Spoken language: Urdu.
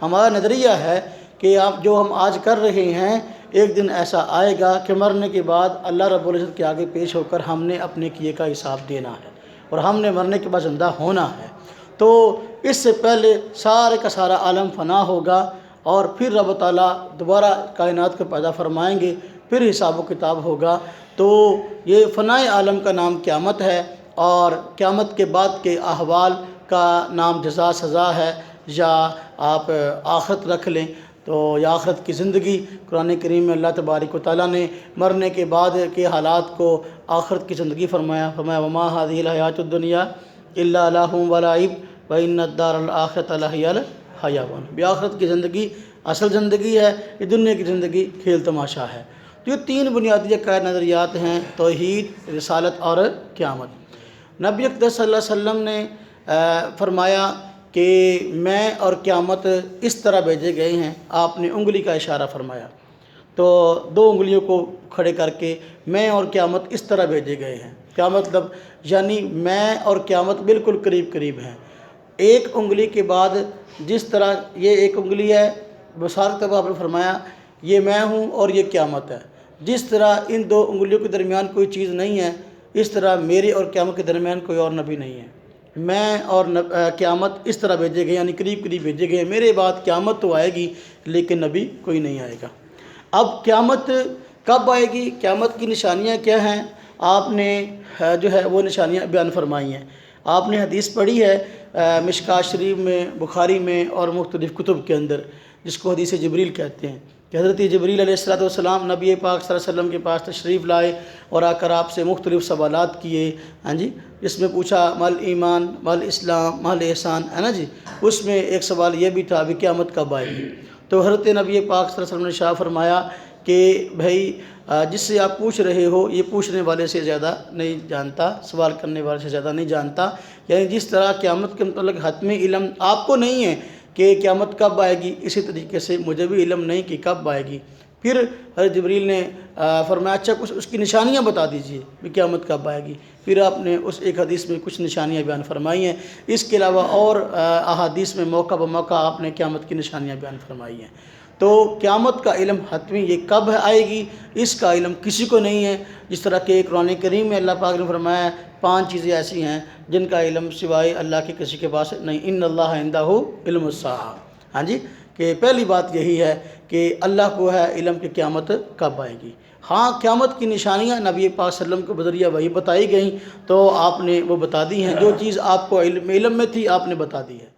ہمارا نظریہ ہے کہ جو ہم آج کر رہے ہیں، ایک دن ایسا آئے گا کہ مرنے کے بعد اللہ رب العزت کے آگے پیش ہو کر ہم نے اپنے کیے کا حساب دینا ہے، اور ہم نے مرنے کے بعد زندہ ہونا ہے۔ تو اس سے پہلے سارے کا سارا عالم فنا ہوگا، اور پھر رب تعالیٰ دوبارہ کائنات کو پیدا فرمائیں گے، پھر حساب و کتاب ہوگا۔ تو یہ فنائے عالم کا نام قیامت ہے، اور قیامت کے بعد کے احوال کا نام جزا سزا ہے، یا آپ آخرت رکھ لیں تو یا آخرت کی زندگی۔ قرآن کریم میں اللہ تبارک و تعالیٰ نے مرنے کے بعد کے حالات کو آخرت کی زندگی فرمایا وما هذه الحیات الدنیا الا لہو ولعب وان الدار الاخرۃ لہی الحیوان۔ بھی آخرت کی زندگی اصل زندگی ہے، یہ دنیا کی زندگی کھیل تماشا ہے۔ تو یہ تین بنیادی عقائد نظریات ہیں: توحید، رسالت اور قیامت۔ نبی اقدس صلی اللہ علیہ وسلم نے فرمایا کہ میں اور قیامت اس طرح بھیجے گئے ہیں۔ آپ نے انگلی کا اشارہ فرمایا، تو دو انگلیوں کو کھڑے کر کے میں اور قیامت اس طرح بھیجے گئے ہیں۔ کیا مطلب؟ یعنی میں اور قیامت بالکل قریب قریب ہیں۔ ایک انگلی کے بعد جس طرح یہ ایک انگلی ہے، بصارت آپ نے فرمایا یہ میں ہوں اور یہ قیامت ہے، جس طرح ان دو انگلیوں کے درمیان کوئی چیز نہیں ہے، اس طرح میرے اور قیامت کے درمیان کوئی اور نبی نہیں ہے۔ میں اور قیامت اس طرح بھیجے گئے، یعنی قریب قریب بھیجے گئے۔ میرے بعد قیامت تو آئے گی لیکن نبی کوئی نہیں آئے گا۔ اب قیامت کب آئے گی؟ قیامت کی نشانیاں کیا ہیں؟ آپ نے جو ہے وہ نشانیاں بیان فرمائی ہیں۔ آپ نے حدیث پڑھی ہے مشکوٰۃ شریف میں، بخاری میں اور مختلف کتب کے اندر، جس کو حدیث جبریل کہتے ہیں، کہ حضرت جبریل علیہ السلام نبی پاک صلی اللہ علیہ وسلم کے پاس تشریف لائے اور آ کر آپ سے مختلف سوالات کیے، جس میں پوچھا مال ایمان، مال اسلام، مال احسان، ہے نا جی۔ اس میں ایک سوال یہ بھی تھا کہ قیامت کب آئے گی؟ تو حضرت نبی پاک صلی اللہ علیہ وسلم نے ارشاد فرمایا کہ بھائی جس سے آپ پوچھ رہے ہو یہ پوچھنے والے سے زیادہ نہیں جانتا، سوال کرنے والے سے زیادہ نہیں جانتا۔ یعنی جس طرح قیامت کے متعلق حتمی علم آپ کو نہیں ہے کہ قیامت کب آئے گی، اسی طریقے سے مجھے بھی علم نہیں کہ کب آئے گی۔ پھر حضرت جبریل نے فرمایا اچھا کچھ اس کی نشانیاں بتا دیجئے کہ قیامت کب آئے گی۔ پھر آپ نے اس ایک حدیث میں کچھ نشانیاں بیان فرمائی ہیں۔ اس کے علاوہ اور احادیث میں موقع بموقع آپ نے قیامت کی نشانیاں بیان فرمائی ہیں۔ تو قیامت کا علم حتمی یہ کب آئے گی اس کا علم کسی کو نہیں ہے۔ جس طرح کہ قرآن کریم میں اللہ پاک نے فرمایا ہے 5 چیزیں ایسی ہیں جن کا علم سوائے اللہ کے کسی کے پاس نہیں۔ ان اللہ عندہ علم الساعہ، کہ پہلی بات یہی ہے کہ اللہ کو ہے علم کہ قیامت کب آئے گی۔ ہاں قیامت کی نشانیاں نبی پاک صلی اللہ علیہ وسلم کو بذریعہ وحی بتائی گئیں تو آپ نے وہ بتا دی ہیں، جو چیز آپ کو علم میں تھی آپ نے بتا دی ہے۔